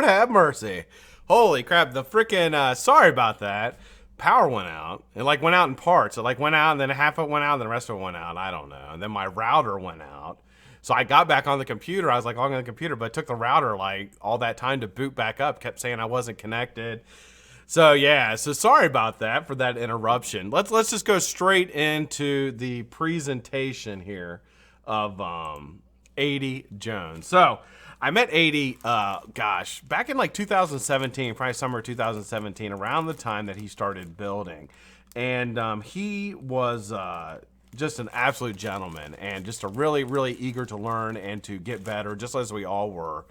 Lord have mercy. Holy crap, the freaking, sorry about that. Power went out. It like went out in parts. It like went out and then half of it went out and then the rest of it went out. I don't know. And then my router went out. So I got back on the computer. I was like logging on the computer, but it took the router like all that time to boot back up. Kept saying I wasn't connected. So yeah, so sorry about that for that interruption. Let's just go straight into the presentation here of Adi Jones. So I met Adi, back in like 2017, probably summer 2017, around the time that he started building, and he was just an absolute gentleman and just a really eager to learn and to get better, just as we all were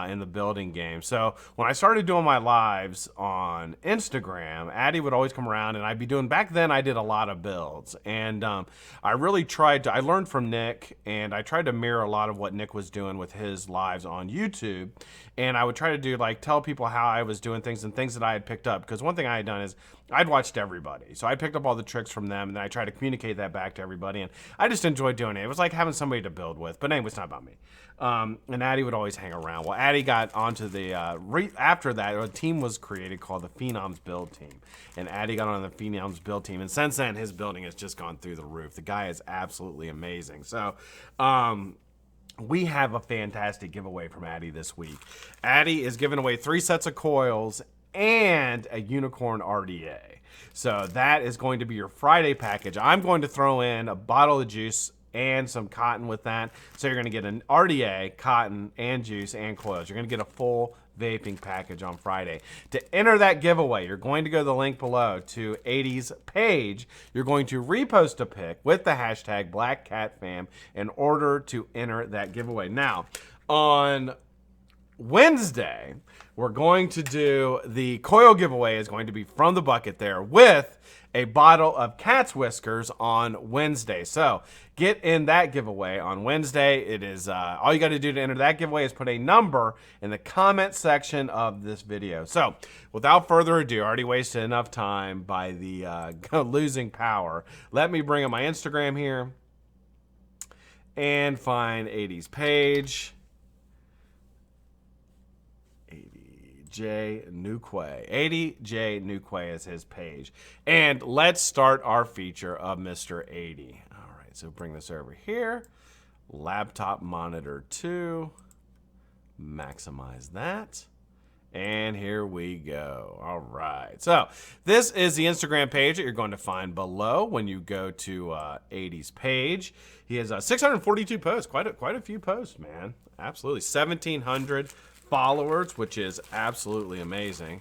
in the building game. So when I started doing my lives on Instagram, Adi would always come around and I'd be doing, back then I did a lot of builds, and I really tried to, I learned from Nick and I tried to mirror a lot of what Nick was doing with his lives on YouTube. And I would try to do, like, tell people how I was doing things and things that I had picked up. Because one thing I had done is I'd watched everybody. So I picked up all the tricks from them and then I tried to communicate that back to everybody. And I just enjoyed doing it. It was like having somebody to build with. But anyway, it's not about me. And Adi would always hang around. Well, Adi got onto the, after that, a team was created called the Phenoms Build Team. And Adi got on the Phenoms Build Team. And since then, his building has just gone through the roof. The guy is absolutely amazing. So, we have a fantastic giveaway from Adi this week. Adi is giving away 3 sets of coils and a unicorn RDA. So that is going to be your Friday package. I'm going to throw in a bottle of juice and some cotton with that. So you're going to get an RDA, cotton, and juice, and coils. You're going to get a full vaping package on Friday. To enter that giveaway, you're going to go to the link below to Adi's page. You're going to repost a pic with the hashtag BlackCatfam in order to enter that giveaway. Now, on Wednesday, we're going to do the coil giveaway is going to be from the bucket there with a bottle of cat's whiskers on Wednesday. So get in that giveaway on Wednesday. It is all you got to do to enter that giveaway is put a number in the comment section of this video. So without further ado, I already wasted enough time by the losing power. Let me bring up my Instagram here and find Adi's page. Adiejnewquay. Adiejnewquay is his page. And let's start our feature of Mr. Adi. All right, so bring this over here. Laptop monitor 2. Maximize that. And here we go. All right. So this is the Instagram page that you're going to find below when you go to Adi's page. He has 642 posts. Quite a few posts, man. Absolutely. 1,700 followers, which is absolutely amazing.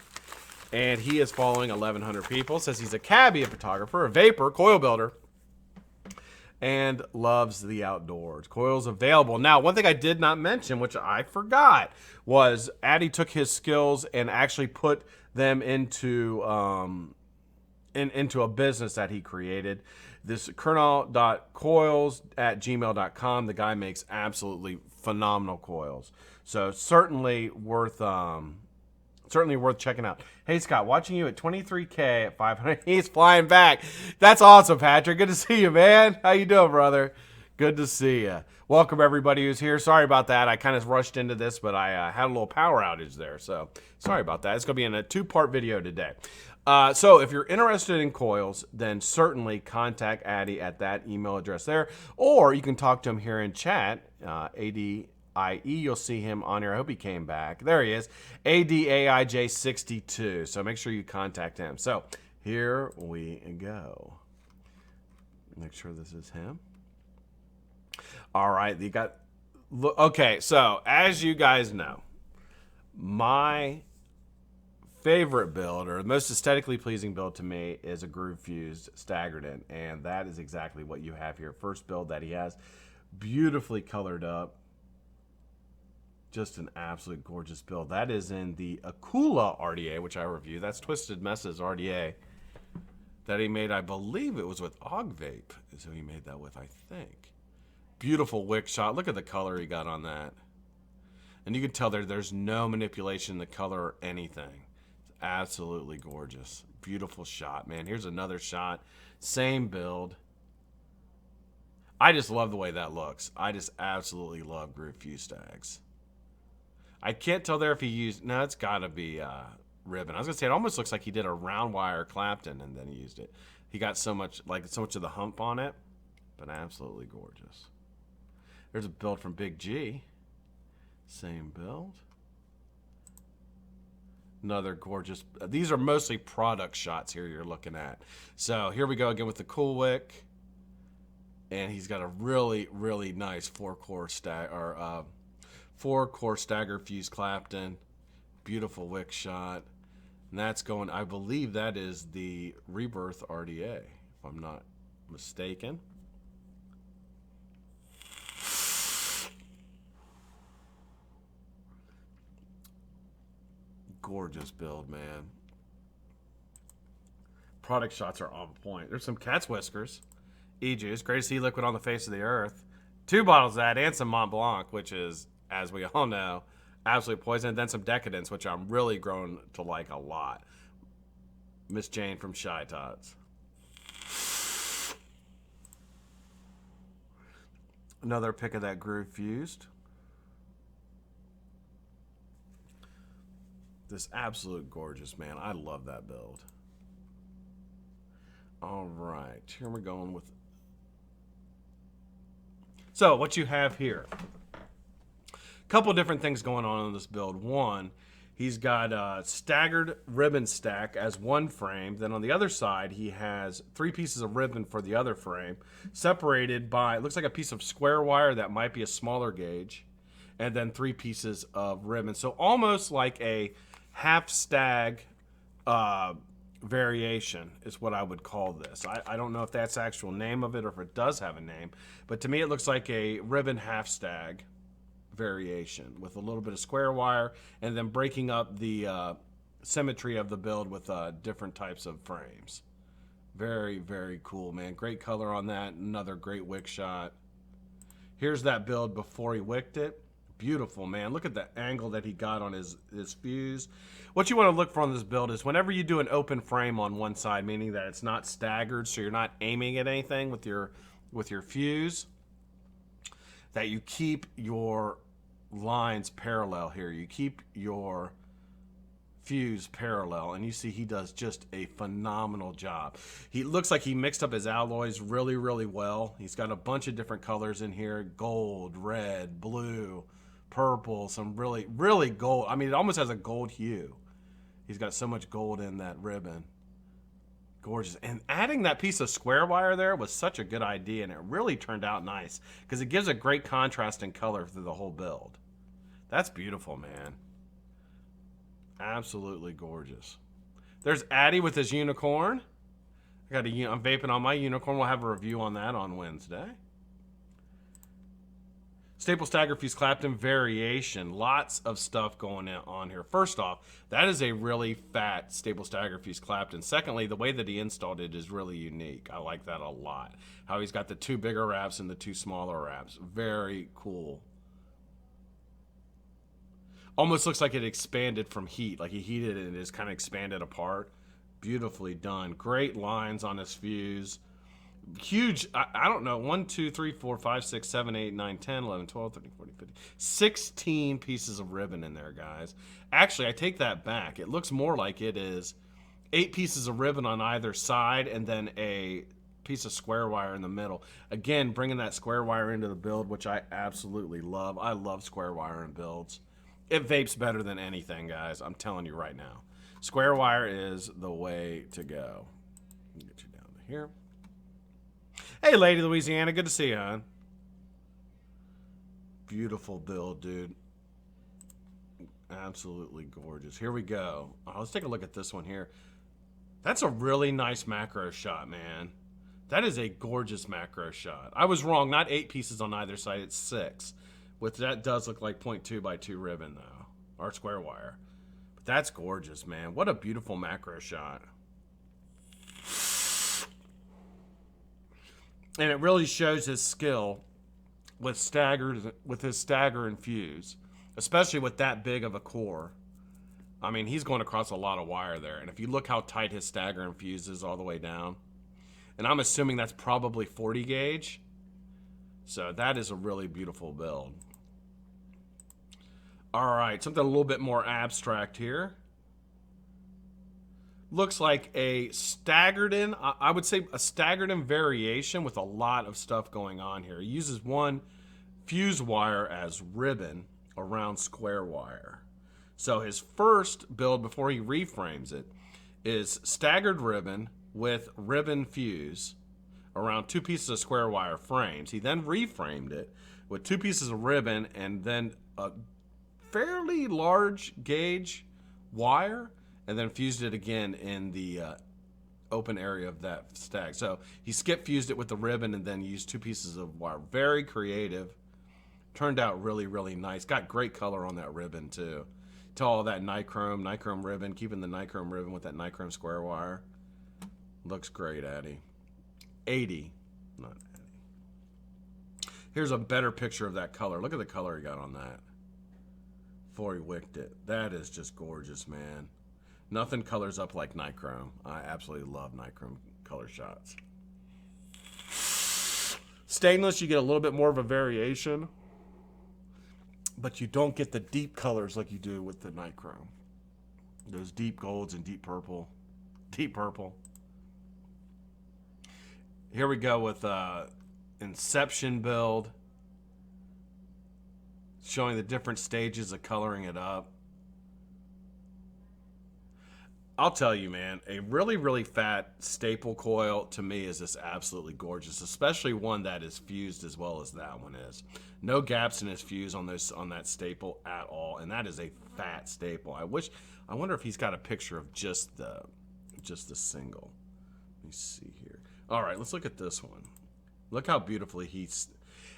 And he is following 1,100 people. Says he's a cabbie, a photographer, a vapor, coil builder, and loves the outdoors. Coils available. Now, one thing I did not mention, which I forgot, was Adi took his skills and actually put them into into a business that he created. This colonel.coils@gmail.com. The guy makes absolutely phenomenal coils. So certainly worth checking out. Hey Scott, watching you at 23K at 500. He's flying back. That's awesome, Patrick. Good to see you, man. How you doing, brother? Good to see you. Welcome everybody who's here. Sorry about that. I kind of rushed into this, but I had a little power outage there. So sorry about that. It's going to be in a 2-part video today. So if you're interested in coils, then certainly contact Adi at that email address there, or you can talk to him here in chat. ADIE, you'll see him on here. I hope he came back. There he is, ADAIJ62. So make sure you contact him. So here we go. Make sure this is him. All right, you got. Okay, so as you guys know, my favorite build, or the most aesthetically pleasing build to me, is a groove fused staggered in, and that is exactly what you have here. First build that he has, beautifully colored up, just an absolute gorgeous build. That is in the Akula RDA, which I reviewed. That's Twisted Messes RDA that he made. I believe it was with Og Vape is who he made that with, I think. Beautiful wick shot. Look at the color he got on that. And you can tell there's no manipulation in the color or anything. It's absolutely gorgeous. Beautiful shot, man. Here's another shot. Same build. I just love the way that looks. I just absolutely love groove fuse stags. I can't tell there if he used, no, it's got to be ribbon. I was going to say, it almost looks like he did a round wire Clapton and then he used it. He got so much, like so much of the hump on it, but absolutely gorgeous. There's a build from Big G. Same build. Another gorgeous, these are mostly product shots here you're looking at. So here we go again with the Cool Wick. And he's got a really, really nice four-core stagger fuse Clapton. Beautiful wick shot. And that's going, I believe that is the Rebirth RDA, if I'm not mistaken. Gorgeous build, man. Product shots are on point. There's some cat's whiskers. E-juice. Great to see liquid on the face of the earth. 2 bottles of that and some Mont Blanc, which is, as we all know, absolutely poison. And then some Decadence, which I'm really grown to like a lot. Miss Jane from Shy Tots. Another pick of that Groove Fused. This absolute gorgeous, man. I love that build. All right, here we're going with. So what you have here, a couple different things going on in this build. One, he's got a staggered ribbon stack as one frame. Then on the other side, he has 3 pieces of ribbon for the other frame, separated by, it looks like a piece of square wire that might be a smaller gauge, and then 3 pieces of ribbon. So almost like a half stag variation is what I would call this. I don't know if that's the actual name of it or if it does have a name, but to me it looks like a ribbon half stag variation with a little bit of square wire and then breaking up the symmetry of the build with different types of frames. Very, very cool, man. Great color on that. Another great wick shot. Here's that build before he wicked it. Beautiful, man. Look at the angle that he got on his fuse. What you want to look for on this build is whenever you do an open frame on one side, meaning that it's not staggered, so you're not aiming at anything with your fuse, that you keep your lines parallel here. You keep your fuse parallel, and you see he does just a phenomenal job. He looks like he mixed up his alloys really, really well. He's got a bunch of different colors in here: gold, red, blue, purple, some really, really gold. I mean, it almost has a gold hue. He's got so much gold in that ribbon. Gorgeous. And adding that piece of square wire there was such a good idea, and it really turned out nice because it gives a great contrast in color through the whole build. That's beautiful, man. Absolutely gorgeous. There's Addy with his unicorn. I'm vaping on my unicorn. We'll have a review on that on Wednesday. Staple Stagger Fuse Clapton variation. Lots of stuff going on here. First off, that is a really fat Staple Stagger Fuse Clapton. Secondly, the way that he installed it is really unique. I like that a lot. How he's got the 2 bigger wraps and the 2 smaller wraps. Very cool. Almost looks like it expanded from heat. Like he heated it and it just kind of expanded apart. Beautifully done. Great lines on his fuse. Huge, I don't know, 1, 2, 3, 4, 5, 6, 7, 8, 9, 10, 11, 12, 13, 14, 15, 16 pieces of ribbon in there, guys. Actually, I take that back. It looks more like it is 8 pieces of ribbon on either side and then a piece of square wire in the middle. Again, bringing that square wire into the build, which I absolutely love. I love square wire in builds. It vapes better than anything, guys. I'm telling you right now. Square wire is the way to go. Let me get you down to here. Hey, Lady Louisiana. Good to see you, hon. Beautiful build, dude. Absolutely gorgeous. Here we go. Let's take a look at this one here. That's a really nice macro shot, man. That is a gorgeous macro shot. I was wrong. Not 8 pieces on either side. It's 6. With that does look like 0.2 by 2 ribbon, though. Or square wire. But that's gorgeous, man. What a beautiful macro shot. And it really shows his skill with his stagger and fuse, especially with that big of a core. I mean, he's going across a lot of wire there. And if you look how tight his stagger and fuse is all the way down, and I'm assuming that's probably 40 gauge. So that is a really beautiful build. All right, something a little bit more abstract here. Looks like a staggered in, I would say a staggered in variation with a lot of stuff going on here. He uses one fuse wire as ribbon around square wire. So his first build before he reframes it is staggered ribbon with ribbon fuse around two pieces of square wire frames. He then reframed it with two pieces of ribbon and then a fairly large gauge wire, and then fused it again in the open area of that stag. So he skip fused it with the ribbon and then used two pieces of wire. Very creative. Turned out really, really nice. Got great color on that ribbon too. To all that nichrome ribbon, keeping the nichrome ribbon with that nichrome square wire. Looks great, Addy. 80, not Addy. Here's a better picture of that color. Look at the color he got on that before he wicked it. That is just gorgeous, man. Nothing colors up like nichrome. I absolutely love nichrome color shots. Stainless, you get a little bit more of a variation, but you don't get the deep colors like you do with the nichrome. Those deep golds and deep purple. Deep purple. Here we go with Inception build. Showing the different stages of coloring it up. I'll tell you, man, a really, really fat staple coil to me is just absolutely gorgeous, especially one that is fused as well as that one is. No gaps in his fuse on that staple at all, and that is a fat staple. I wonder if he's got a picture of just the single. Let me see here. All right, let's look at this one. Look how beautifully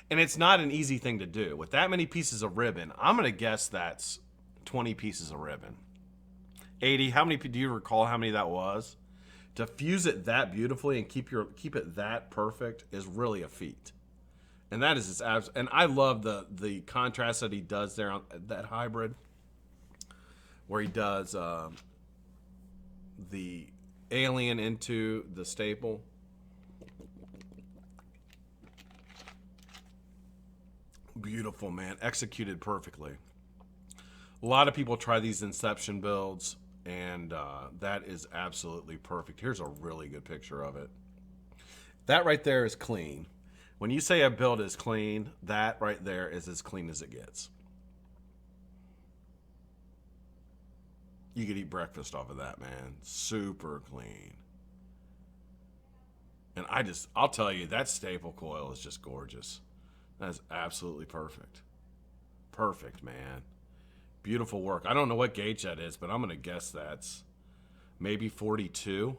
and it's not an easy thing to do. With that many pieces of ribbon, I'm going to guess that's 20 pieces of ribbon. 80, how many, do you recall how many that was? To fuse it that beautifully and keep it that perfect is really a feat. And that is his and I love the contrast that he does there on that hybrid, where he does the alien into the staple. Beautiful, man. Executed perfectly. A lot of people try these Inception builds, and that is absolutely perfect. Here's a really good picture of it. That right there is clean. When you say a build is clean, that right there is as clean as it gets. You could eat breakfast off of that, man. Super clean. And I'll tell you, that staple coil is just gorgeous. That's absolutely perfect. Perfect, man. Beautiful work. I don't know what gauge that is, but I'm going to guess that's maybe 42.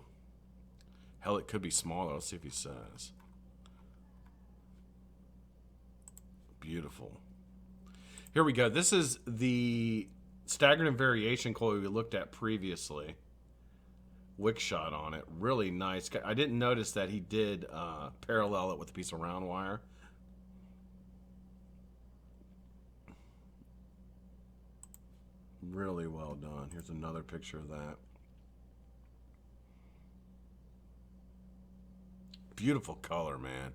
Hell, it could be smaller. Let's see if he says. Beautiful. Here we go. This is the staggered and variation coil we looked at previously. Wick shot on it. Really nice. I didn't notice that he did parallel it with a piece of round wire. Really well done. Here's another picture of that. Beautiful color, man.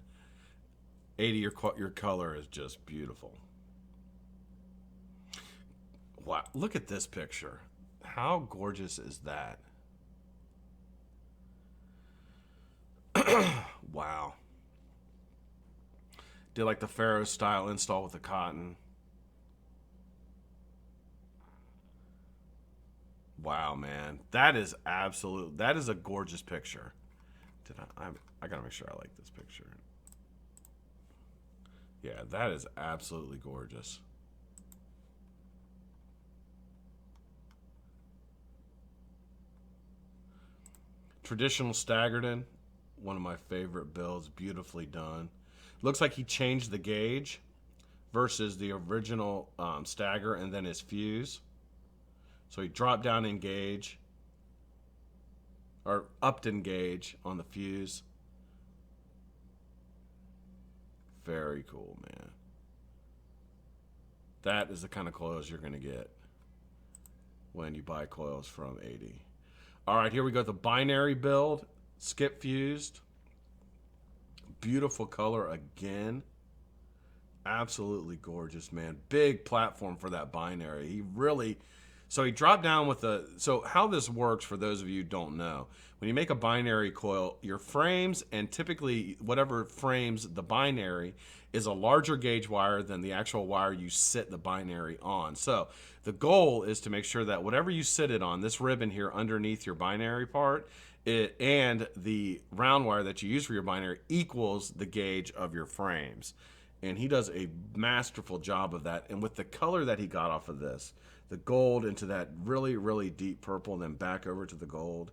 80, your color is just beautiful. Wow, look at this picture. How gorgeous is that? Wow. Did like the Pharaoh style install with the cotton. Wow, man. That is a gorgeous picture. I gotta make sure I like this picture. Yeah, that is absolutely gorgeous. Traditional staggered in, one of my favorite builds, beautifully done. Looks like he changed the gauge versus the original stagger and then his fuse. So he dropped down in gauge, or upped in gauge on the fuse. Very cool, man. That is the kind of coils you're going to get when you buy coils from 80. All right, here we go. The binary build, skip fused. Beautiful color again. Absolutely gorgeous, man. Big platform for that binary. He really, so he dropped down with so how this works for those of you who don't know, when you make a binary coil, your frames, and typically whatever frames the binary is a larger gauge wire than the actual wire you sit the binary on. So the goal is to make sure that whatever you sit it on, this ribbon here underneath your binary part, and the round wire that you use for your binary equals the gauge of your frames. And he does a masterful job of that. And with the color that he got off of this, the gold into that really, really deep purple and then back over to the gold,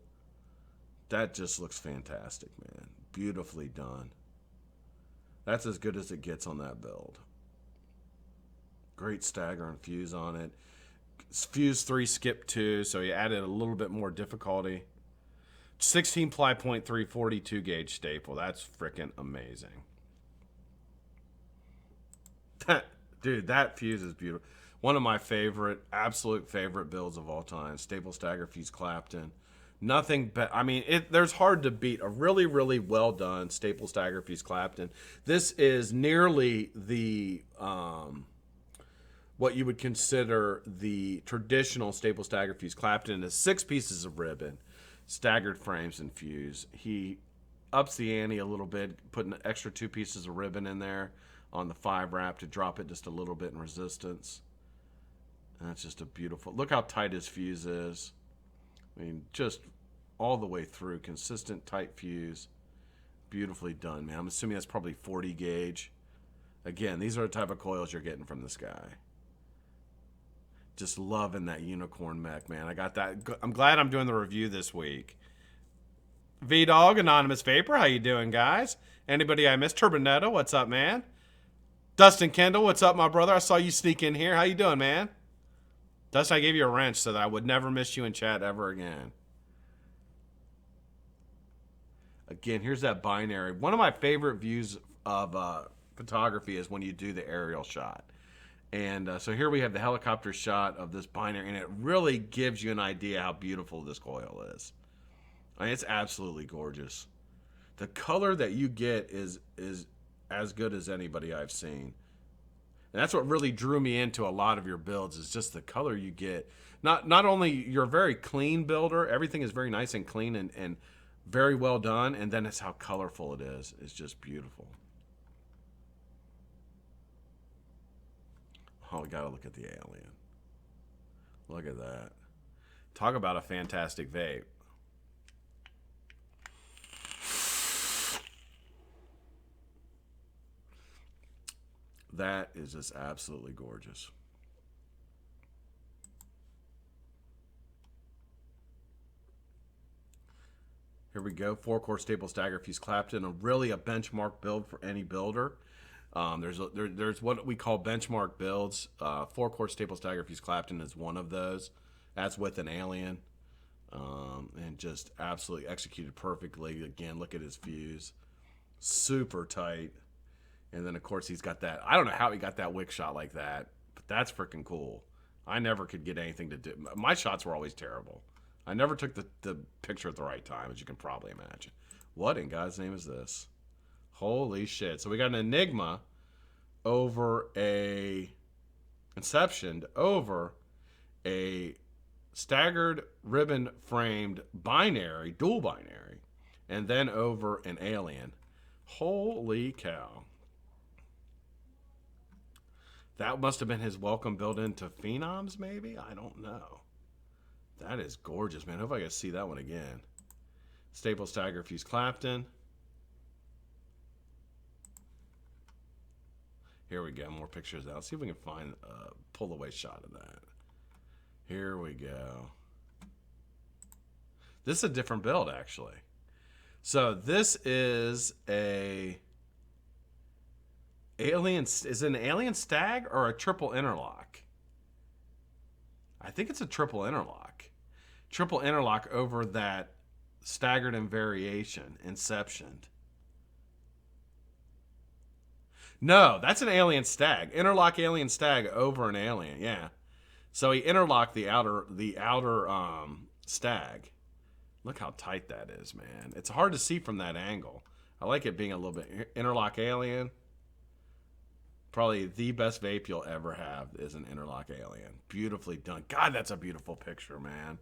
that just looks fantastic, man. Beautifully done. That's as good as it gets on that build. Great stagger and fuse on it. Fuse 3, skip 2, so he added a little bit more difficulty. 16 ply .3, 42 gauge staple. That's freaking amazing. Dude, that fuse is beautiful. One of my favorite, absolute favorite builds of all time. Staple stagger fuse Clapton. Nothing but, I mean, there's hard to beat a really, really well done staple stagger fuse Clapton. This is nearly the, what you would consider the traditional staple stagger fuse Clapton. Is 6 pieces of ribbon, staggered frames and fuse. He ups the ante a little bit, putting an extra 2 pieces of ribbon in there on the 5 wrap to drop it just a little bit in resistance. And that's just a beautiful, look how tight his fuse is. I mean, just all the way through, consistent tight fuse. Beautifully done, man. I'm assuming that's probably 40 gauge. Again, these are the type of coils you're getting from this guy. Just loving that unicorn mech, man. I got that. I'm glad I'm doing the review this week. V-Dog, Anonymous Vapor, how you doing, guys? Anybody I missed? Turbinetto, what's up, man? Dustin Kendall, what's up, my brother? I saw you sneak in here. How you doing, man? Dustin, I gave you a wrench so that I would never miss you in chat ever again. Again, here's that binary. One of my favorite views of photography is when you do the aerial shot. And so here we have the helicopter shot of this binary, and it really gives you an idea how beautiful this coil is. I mean, it's absolutely gorgeous. The color that you get is as good as anybody I've seen. And that's what really drew me into a lot of your builds, is just the color you get. Not only you're a very clean builder, everything is very nice and clean and very well done, and then it's how colorful it is. It's just beautiful. Oh, we gotta look at the alien. Look at that. Talk about a fantastic vape. That is just absolutely gorgeous. Here we go. 4-core staple stagger fuse Clapton. Really a benchmark build for any builder. There's what we call benchmark builds. 4-core staple stagger fuse Clapton is one of those. That's with an alien. And just absolutely executed perfectly. Again, look at his fuse. Super tight. And then, of course, he's got that. I don't know how he got that wick shot like that, but that's freaking cool. I never could get anything to do. My shots were always terrible. I never took the picture at the right time, as you can probably imagine. What in God's name is this? Holy shit. So we got an Enigma over a Inception over a staggered ribbon framed binary, dual binary, and then over an alien. Holy cow. That must have been his welcome built into Phenoms, maybe? I don't know. That is gorgeous, man. I hope I can see that one again. Staple stagger fuse Clapton. Here we go. More pictures out. Let's see if we can find a pull away shot of that. Here we go. This is a different build, actually. So this is a alien. Is it an alien stag or a triple interlock? I think it's a triple interlock. Triple interlock over that staggered and variation, Inception. No, that's an alien stag. Interlock alien stag over an alien, yeah. So he interlocked the outer stag. Look how tight that is, man. It's hard to see from that angle. I like it being a little bit interlock alien. Probably the best vape you'll ever have is an interlock alien. Beautifully done. God, that's a beautiful picture, man.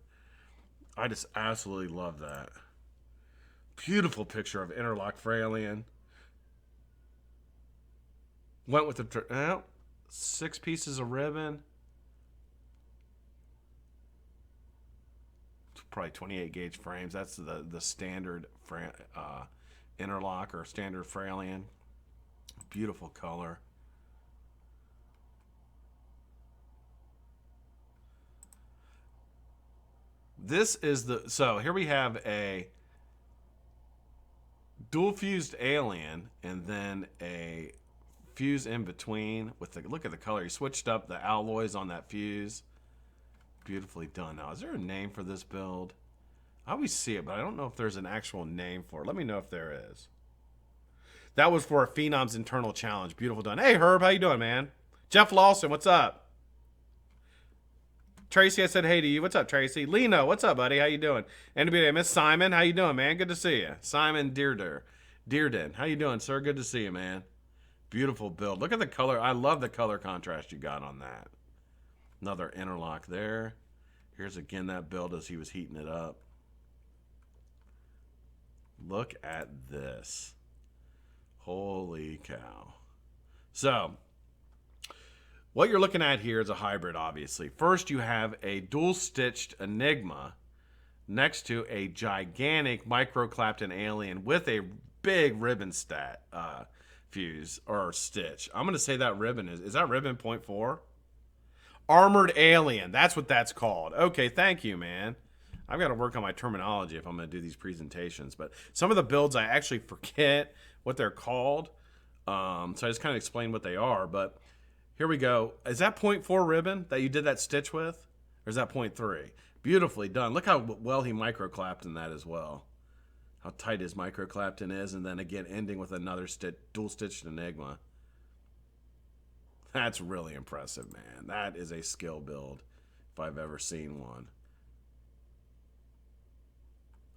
I just absolutely love that. Beautiful picture of interlock for alien. Went with the 6 pieces of ribbon. Probably 28 gauge frames. That's the standard interlock or standard for alien. Beautiful color. This is so here we have a dual fused alien and then a fuse in between with the, look at the color. He switched up the alloys on that fuse. Beautifully done. Now, is there a name for this build? I always see it, but I don't know if there's an actual name for it. Let me know if there is. That was for a Phenom's internal challenge. Beautiful done. Hey, Herb, how you doing, man? Jeff Lawson, what's up? Tracy, I said hey to you. What's up, Tracy? Lino, what's up, buddy? How you doing? NBA, Miss Simon, how you doing, man? Good to see you. Simon Dearden, how you doing, sir? Good to see you, man. Beautiful build. Look at the color. I love the color contrast you got on that. Another interlock there. Here's again that build as he was heating it up. Look at this. Holy cow. So, what you're looking at here is a hybrid, obviously. First, you have a dual-stitched Enigma next to a gigantic micro-Clapton alien with a big ribbon fuse or stitch. I'm going to say that ribbon is that ribbon 0.4? Armored alien. That's what that's called. Okay, thank you, man. I've got to work on my terminology if I'm going to do these presentations. But some of the builds, I actually forget what they're called. So I just kind of explain what they are. But here we go. Is that 0.4 ribbon that you did that stitch with? Or is that 0.3? Beautifully done. Look how well he micro-clapped in that as well. How tight his micro-clapton is. And then again, ending with another dual-stitched Enigma. That's really impressive, man. That is a skill build if I've ever seen one.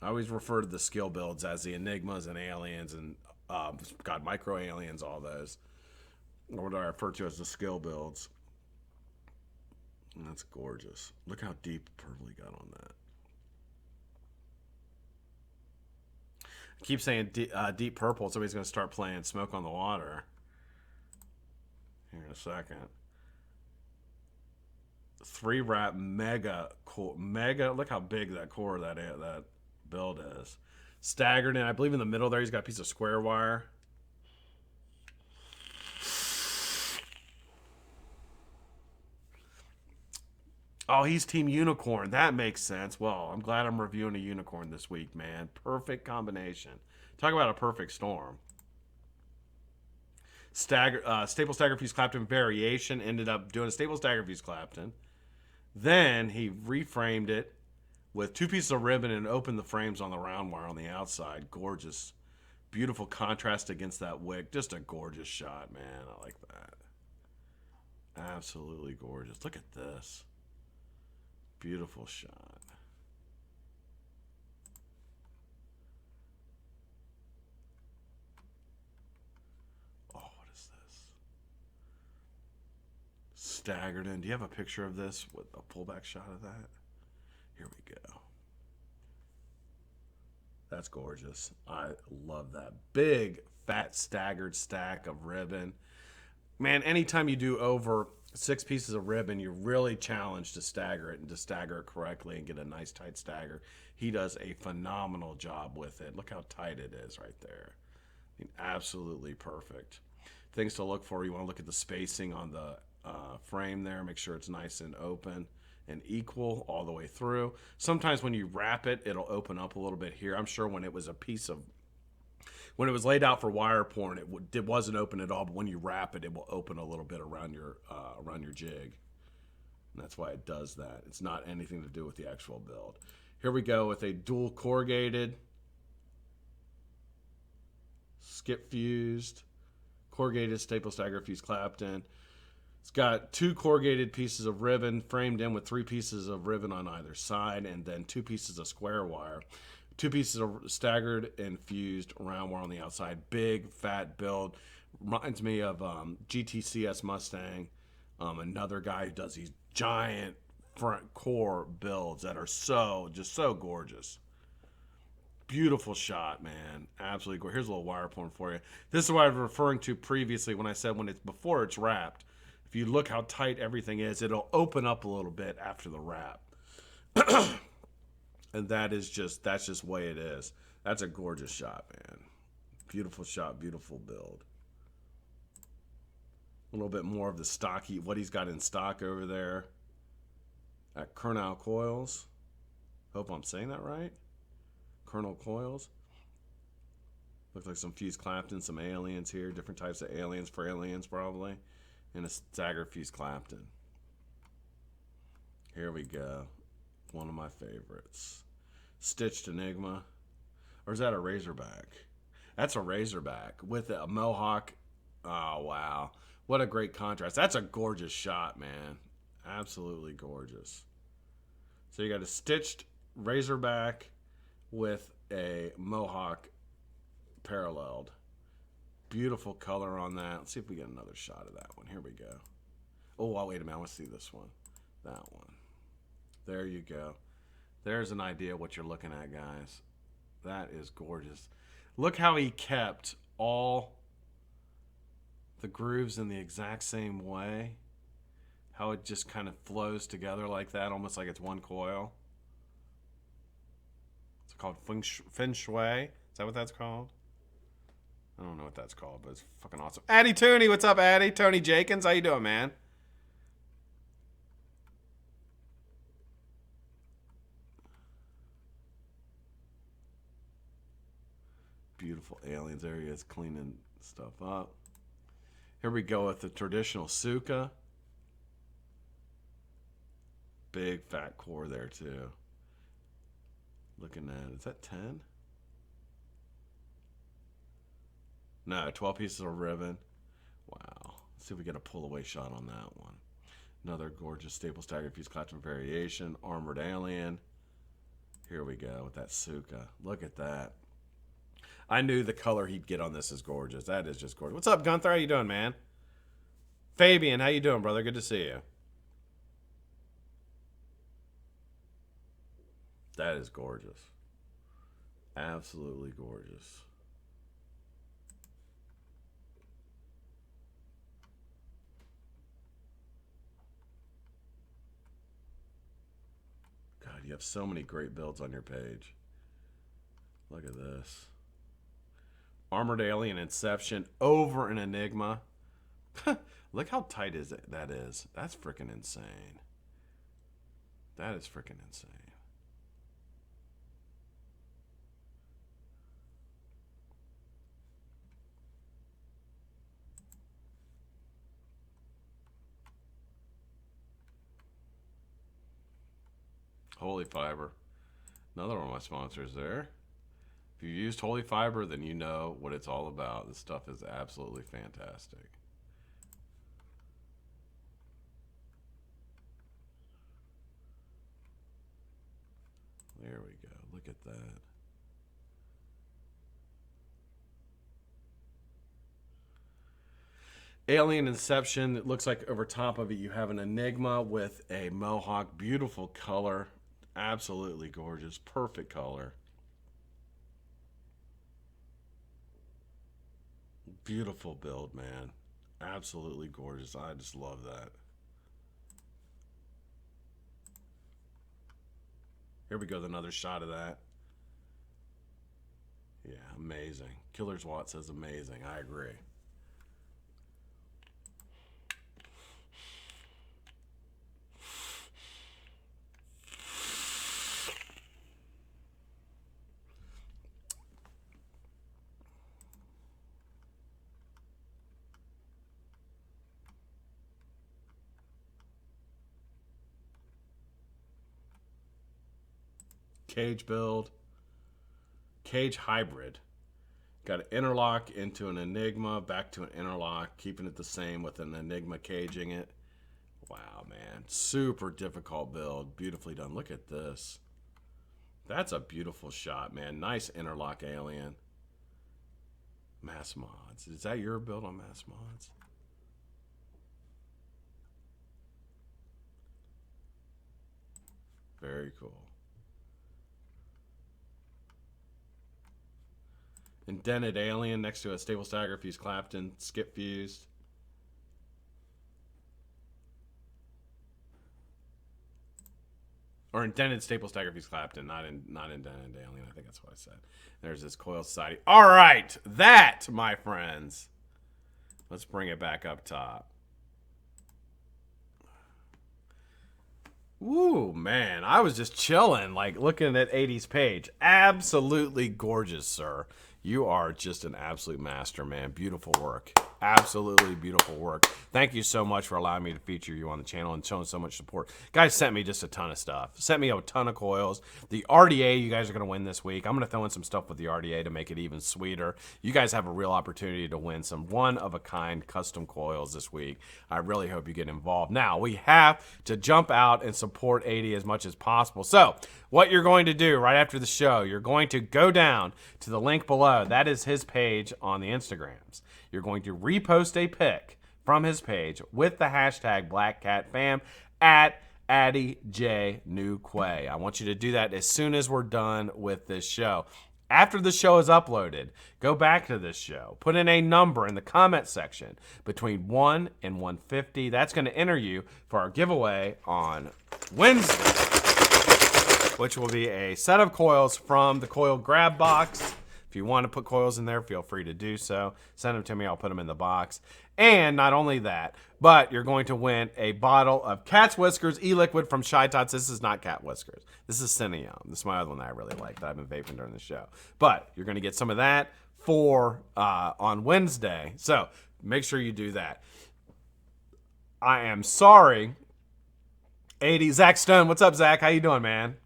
I always refer to the skill builds as the Enigmas and aliens and, micro aliens, all those. Or what I refer to as the skill builds. And that's gorgeous. Look how deep purple he got on that. I keep saying deep purple. Somebody's going to start playing Smoke on the Water here in a second. 3-wrap mega core. Look how big that core that build is. Staggered in. I believe in the middle there he's got a piece of square wire. Oh, he's Team Unicorn. That makes sense. Well, I'm glad I'm reviewing a unicorn this week, man. Perfect combination. Talk about a perfect storm. Staple stagger fuse Clapton variation. Ended up doing a staple stagger fuse Clapton. Then he reframed it with 2 pieces of ribbon and opened the frames on the round wire on the outside. Gorgeous. Beautiful contrast against that wick. Just a gorgeous shot, man. I like that. Absolutely gorgeous. Look at this. Beautiful shot. Oh, what is this? Staggered in. Do you have a picture of this with a pullback shot of that? Here we go. That's gorgeous. I love that. Big, fat, staggered stack of ribbon. Man, anytime you do over 6 pieces of ribbon, you're really challenged to stagger it and to stagger it correctly and get a nice tight stagger. He does a phenomenal job with it. Look how tight it is right there. I mean, absolutely perfect. Things to look for, you want to look at the spacing on the frame there. Make sure it's nice and open and equal all the way through. Sometimes when you wrap it, it'll open up a little bit here. I'm sure when it was when it was laid out for wire porn, it wasn't open at all, but when you wrap it, it will open a little bit around your jig. And that's why it does that. It's not anything to do with the actual build. Here we go with a dual corrugated, skip fused, corrugated staple stagger fuse Clapton. It's got 2 corrugated pieces of ribbon framed in with 3 pieces of ribbon on either side, and then 2 pieces of square wire. 2 pieces of staggered and fused round wire on the outside. Big, fat build. Reminds me of GTCS Mustang. Another guy who does these giant front core builds that are just so gorgeous. Beautiful shot, man. Absolutely gorgeous. Here's a little wire porn for you. This is what I was referring to previously when I said before it's wrapped. If you look how tight everything is, it'll open up a little bit after the wrap. And that's just the way it is. That's a gorgeous shot, man. Beautiful shot, beautiful build. A little bit more of the stocky, what he's got in stock over there at Colonel Coils. Hope I'm saying that right. Colonel Coils. Looks like some Fuse Clapton, some aliens here, different types of aliens for aliens probably, and a stagger Fuse Clapton. Here we go. One of my favorites. Stitched Enigma. Or is that a Razorback? That's a Razorback with a Mohawk. Oh, wow. What a great contrast. That's a gorgeous shot, man. Absolutely gorgeous. So you got a stitched Razorback with a Mohawk paralleled. Beautiful color on that. Let's see if we get another shot of that one. Here we go. Oh, wait a minute. I want to see this one. That one. There you go. There's an idea what you're looking at, guys. That is gorgeous. Look how he kept all the grooves in the exact same way. How it just kind of flows together like that, almost like it's one coil. It's called Feng Shui. Is that what that's called? I don't know what that's called, but it's fucking awesome. Addy Tooney, what's up, Addy? Tony Jenkins, how you doing, man? Beautiful aliens. There he is cleaning stuff up. Here we go with the traditional Suka. Big fat core there too. Looking at, is that 10? No, 12 pieces of ribbon. Wow. Let's see if we get a pull away shot on that one. Another gorgeous staple staggered Fuse Clapton variation. Armored alien. Here we go with that Suka. Look at that. I knew the color he'd get on this is gorgeous. That is just gorgeous. What's up, Gunther? How you doing, man? Fabian, how you doing, brother? Good to see you. That is gorgeous. Absolutely gorgeous. God, you have so many great builds on your page. Look at this. Armored Alien Inception over an Enigma. Look how tight that is. That's freaking insane. That is freaking insane. Holy Fiber. Another one of my sponsors there. If you used Holy Fiber, then you know what it's all about. This stuff is absolutely fantastic. There we go. Look at that. Alien Inception. It looks like over top of it you have an Enigma with a Mohawk. Beautiful color. Absolutely gorgeous. Perfect color. Beautiful build, man. Absolutely gorgeous. I just love that. Here we go with another shot of that. Yeah, amazing. Killer's Watt says amazing. I agree. Cage build. Cage hybrid. Got an interlock into an Enigma, back to an interlock, keeping it the same with an Enigma caging it. Wow, man. Super difficult build. Beautifully done. Look at this. That's a beautiful shot, man. Nice interlock alien. Mass mods. Is that your build on mass mods? Very cool. Indented alien next to a stable stagger fuse Clapton. Skip fused. Or indented staple stagger fuse Clapton, not indented alien. I think that's what I said. There's this Coil Society. All right, that, my friends. Let's bring it back up top. Ooh, man, I was just chilling, like looking at 80's page. Absolutely gorgeous, sir. You are just an absolute master, man. Beautiful work. Absolutely beautiful work. Thank you so much for allowing me to feature you on the channel and showing so much support. Guys sent me just a ton of stuff. Sent me a ton of coils. The RDA, you guys are going to win this week. I'm going to throw in some stuff with the RDA to make it even sweeter. You guys have a real opportunity to win some one-of-a-kind custom coils this week. I really hope you get involved. Now, we have to jump out and support 80 as much as possible. So, what you're going to do right after the show, you're going to go down to the link below. That is his page on the Instagrams. You're going to repost a pic from his page with the hashtag BlackCatFam at Adiejnewquay. I want you to do that as soon as we're done with this show. After the show is uploaded, go back to this show. Put in a number in the comment section between 1 and 150. That's going to enter you for our giveaway on Wednesday, which will be a set of coils from the coil grab box. If you want to put coils in there, feel free to do so. Send them to me. I'll put them in the box. And not only that, but you're going to win a bottle of Cat's Whiskers e-liquid from Shy Tots. This is not Cat Whiskers. This is Cineum. This is my other one that I really like that I've been vaping during the show. But you're going to get some of that for on Wednesday. So make sure you do that. I am sorry. 80. Zach Stone. What's up, Zach? How you doing, man?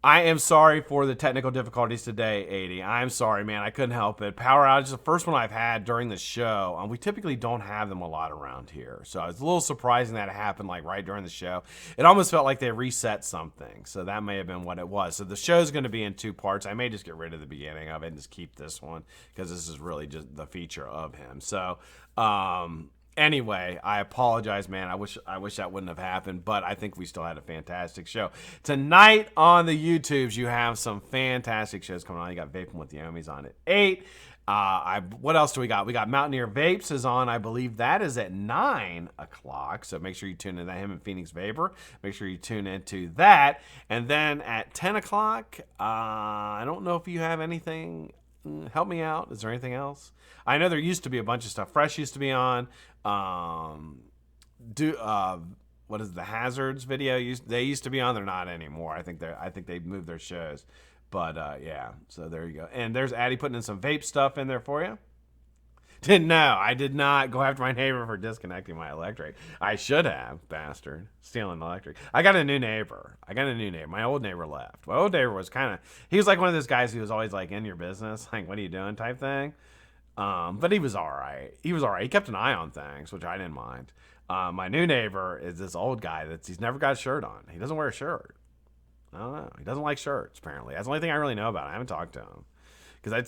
I am sorry for the technical difficulties today, 80. I'm sorry, man. I couldn't help it. Power outage is the first one I've had during the show. We typically don't have them a lot around here. So it's a little surprising that it happened like right during the show. It almost felt like they reset something. So that may have been what it was. So the show's going to be in 2 parts. I may just get rid of the beginning of it and just keep this one because this is really just the feature of him. So, anyway, I apologize, man. I wish that wouldn't have happened, but I think we still had a fantastic show. Tonight on the YouTubes, you have some fantastic shows coming on. You got Vaping with the Omis on at 8. What else do we got? We got Mountaineer Vapes is on. I believe that is at 9 o'clock. So make sure you tune in to him and Phoenix Vapor. Make sure you tune into that. And then at 10 o'clock, I don't know if you have anything. Help me out. Is there anything else? I know there used to be a bunch of stuff. Fresh used to be on. What is it, the Hazards video? They used to be on. They're not anymore. I think they moved their shows. But yeah, so there you go. And there's Addy putting in some vape stuff in there for you. No, I did not go after my neighbor for disconnecting my electric. I should have, bastard. Stealing electric. I got a new neighbor. My old neighbor left. My old neighbor was he was like one of those guys who was always like in your business, like, what are you doing type thing. But he was all right. He kept an eye on things, which I didn't mind. My new neighbor is this old guy he's never got a shirt on. He doesn't wear a shirt. I don't know. He doesn't like shirts, apparently. That's the only thing I really know about it. I haven't talked to him. Because I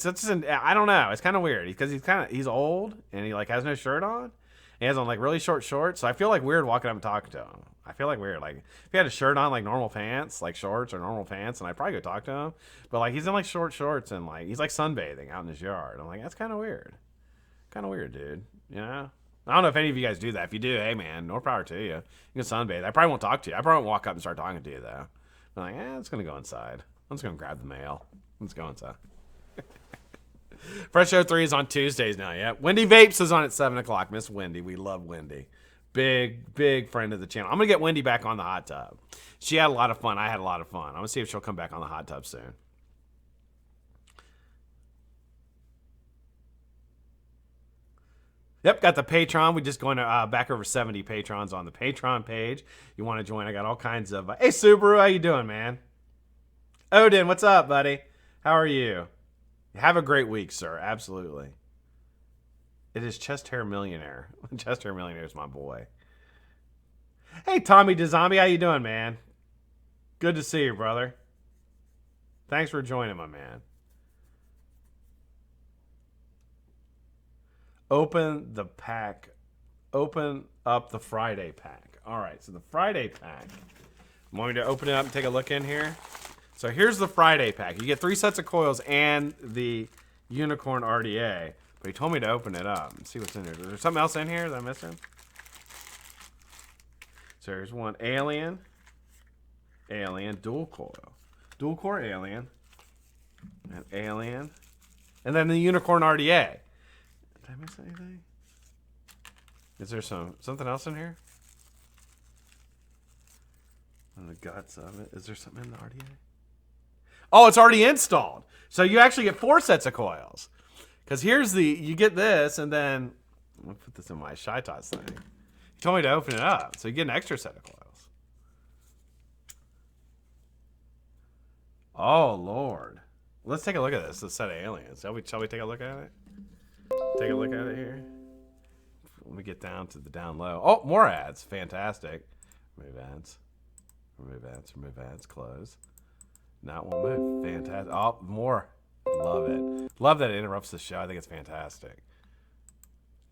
don't know. It's kind of weird. Because he's old and he like has no shirt on. He has on like really short shorts. So I feel like weird walking up and talking to him. I feel like weird. Like if he had a shirt on, like normal pants, like shorts or normal pants, and I'd probably go talk to him. But like he's in like short shorts and like he's like sunbathing out in his yard. I'm like, that's kind of weird. Kind of weird, dude. You know? I don't know if any of you guys do that. If you do, hey man, more power to you. You can sunbathe. I probably won't talk to you. I probably won't walk up and start talking to you though. I'm like, it's gonna go inside. I'm just gonna grab the mail. Let's go inside. Fresh Show 3 is on Tuesdays now, yeah. Wendy Vapes is on at 7 o'clock. Miss Wendy. We love Wendy. Big friend of the channel. I'm going to get Wendy back on the hot tub. She had a lot of fun. I had a lot of fun. I'm going to see if she'll come back on the hot tub soon. Yep, got the Patreon. We're just going to back over 70 patrons on the Patreon page. You want to join? I got all kinds of... hey, Subaru, how you doing, man? Odin, what's up, buddy? How are you? Have a great week, sir. Absolutely. It is Chest Hair Millionaire. Chest Hair Millionaire is my boy. Hey, Tommy DeZombie, how you doing, man? Good to see you, brother. Thanks for joining, my man. open the pack. Open up the Friday pack. All right, so the Friday pack. I'm going to open it up and take a look in here. So here's the Friday pack. You get 3 sets of coils and the Unicorn RDA. But he told me to open it up and see what's in here. Is there something else in here that I'm missing? So here's one Alien, dual coil. Dual core Alien, and Alien. And then the Unicorn RDA. Did I miss anything? Is there something else in here? On the guts of it. Is there something in the RDA? Oh, it's already installed. So you actually get 4 sets of coils. Because here's you get this, and then, I'm going to put this in my Shy Tots thing. He told me to open it up, so you get an extra set of coils. Oh, Lord. Let's take a look at this set of aliens. Shall we take a look at it? Take a look at it here. Let me get down to the down low. Oh, more ads. Fantastic. Remove ads. Remove ads. Remove ads. Close. Not one move. Fantastic. Oh, more. Love it. Love that it interrupts the show. I think it's fantastic.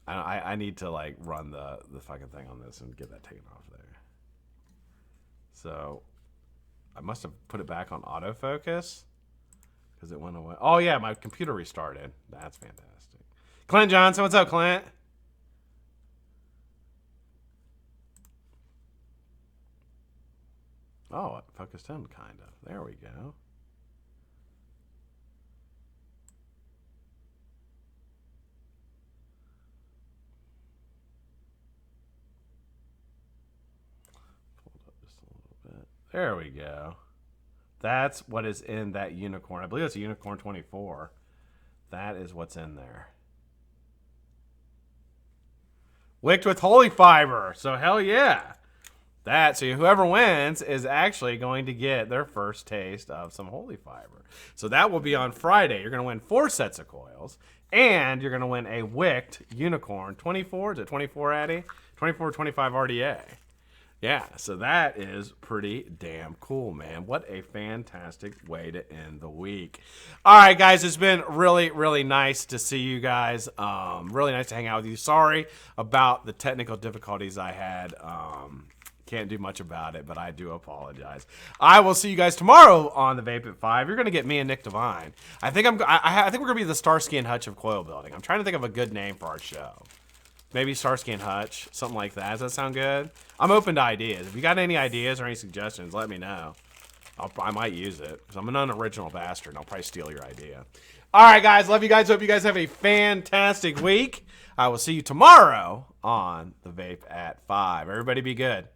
I need to like run the fucking thing on this and get that taken off there. So I must have put it back on autofocus because it went away. Oh yeah, my computer restarted. That's fantastic. Clint Johnson, what's up, Clint? Oh, it focused in, kind of. There we go. Pulled up just a little bit. There we go. That's what is in that Unicorn. I believe it's a Unicorn 24. That is what's in there. Wicked with Holy Fiber. So hell yeah. So whoever wins is actually going to get their first taste of some Holy Fiber. So that will be on Friday. You're going to win 4 sets of coils, and you're going to win a Wicked Unicorn 24. Is it 24, Addy? 24, 25 RDA. Yeah, so that is pretty damn cool, man. What a fantastic way to end the week. All right, guys, it's been really, really nice to see you guys. Really nice to hang out with you. Sorry about the technical difficulties I had. Can't do much about it, but I do apologize. I will see you guys tomorrow on the Vape at 5. You're going to get me and Nick Devine. I think we're going to be the Starsky and Hutch of coil building. I'm trying to think of a good name for our show. Maybe Starsky and Hutch, something like that. Does that sound good? I'm open to ideas. If you got any ideas or any suggestions, let me know. I might use it because I'm an unoriginal bastard and I'll probably steal your idea. All right, guys. Love you guys. Hope you guys have a fantastic week. I will see you tomorrow on the Vape at 5. Everybody be good.